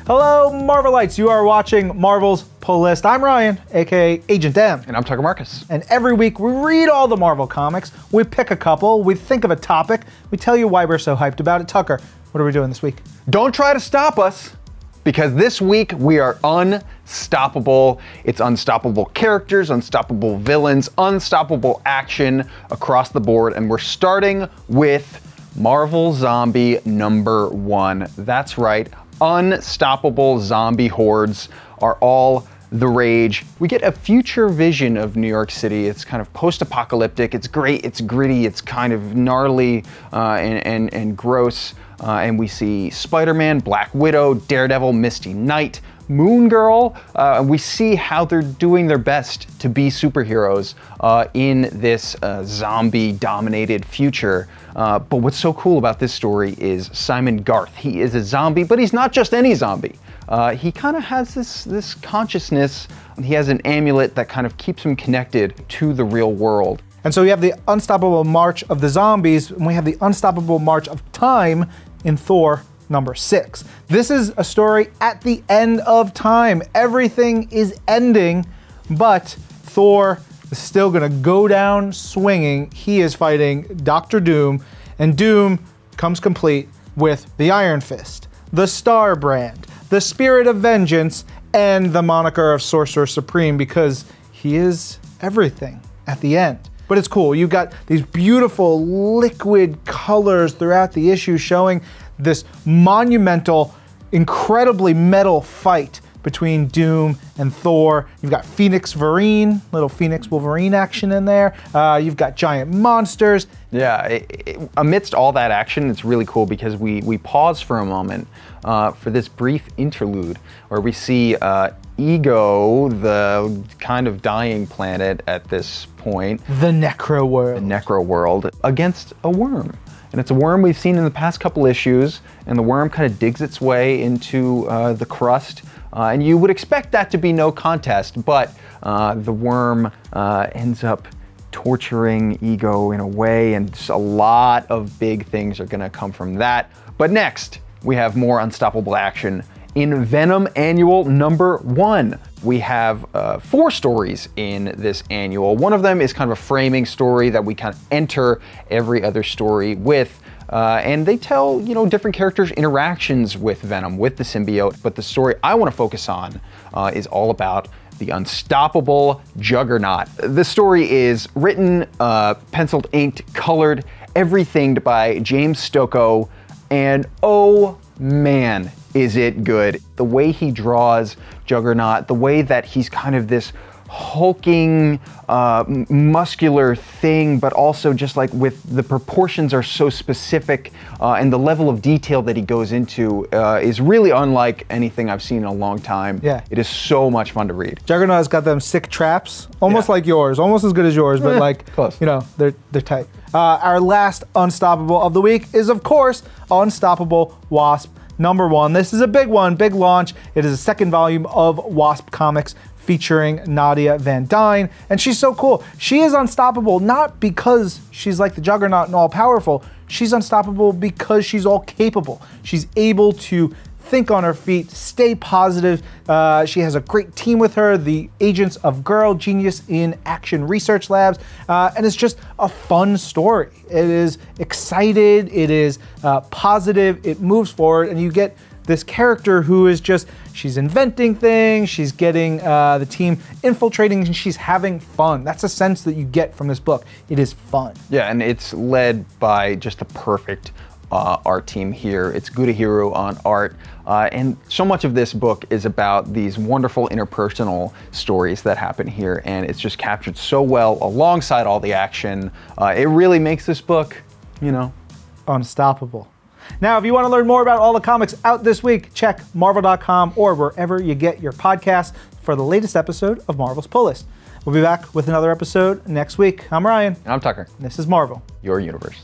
Hello, Marvelites. You are watching Marvel's Pull List. I'm Ryan, a.k.a. Agent M. And I'm Tucker Markus. And every week we read all the Marvel comics, we pick a couple, we think of a topic, we tell you why we're so hyped about it. Tucker, what are we doing this week? Don't try to stop us, because this week we are unstoppable. It's unstoppable characters, unstoppable villains, unstoppable action across the board, and we're starting with Marvel Zombie #1. That's right. Unstoppable zombie hordes are all the rage. We get a future vision of New York City. It's kind of post-apocalyptic. It's great, it's gritty, it's kind of gnarly and gross. And we see Spider-Man, Black Widow, Daredevil, Misty Knight, Moon Girl. We see how they're doing their best to be superheroes in this zombie-dominated future. But what's so cool about this story is Simon Garth. He is a zombie, but he's not just any zombie. He kind of has this consciousness. He has an amulet that kind of keeps him connected to the real world. And so we have the unstoppable march of the zombies, and we have the unstoppable march of time in Thor #6. This is a story at the end of time. Everything is ending, but Thor is still gonna go down swinging. He is fighting Dr. Doom, and Doom comes complete with the Iron Fist, the Star Brand, the Spirit of Vengeance, and the moniker of Sorcerer Supreme, because he is everything at the end. But it's cool. You've got these beautiful liquid colors throughout the issue showing this monumental, incredibly metal fight between Doom and Thor. You've got Phoenix Wolverine, little Phoenix Wolverine action in there. You've got giant monsters. Yeah, amidst all that action, it's really cool because we pause for a moment for this brief interlude where we see Ego, the kind of dying planet at this point. The Necro World. The Necro World, against a worm. And it's a worm we've seen in the past couple issues, and the worm kind of digs its way into the crust. And you would expect that to be no contest, but the worm ends up torturing Ego in a way, and just a lot of big things are gonna come from that. But next, we have more unstoppable action in Venom Annual #1. We have 4 stories in this annual. One of them is kind of a framing story that we kind of enter every other story with. And they tell, different characters' interactions with Venom, with the symbiote. But the story I want to focus on is all about the unstoppable Juggernaut. This story is written, penciled, inked, colored, everythinged by James Stocco. And oh man, is it good. The way he draws Juggernaut, the way that he's kind of this hulking, muscular thing, but also just like with the proportions are so specific, and the level of detail that he goes into is really unlike anything I've seen in a long time. Yeah. It is so much fun to read. Juggernaut's got them sick traps, almost like yours, almost as good as yours, but like, close. They're tight. Our last unstoppable of the week is, of course, Unstoppable Wasp #1. This is a big one, big launch. It is a second volume of Wasp Comics featuring Nadia Van Dyne, and she's so cool. She is unstoppable, not because she's like the Juggernaut and all-powerful. She's unstoppable because she's all-capable. She's able to think on her feet, stay positive. She has a great team with her, the Agents of Girl, Genius in Action Research Labs, and it's just a fun story. It is excited, it is positive, it moves forward, and you get this character who is just, she's inventing things, she's getting the team infiltrating, and she's having fun. That's a sense that you get from this book. It is fun. Yeah, and it's led by just the perfect art team here. It's Gudahiro on art, and so much of this book is about these wonderful interpersonal stories that happen here, and it's just captured so well alongside all the action. It really makes this book, unstoppable. Now, if you want to learn more about all the comics out this week, check marvel.com or wherever you get your podcasts for the latest episode of Marvel's Pull List. We'll be back with another episode next week. I'm Ryan. And I'm Tucker. And this is Marvel, Your universe.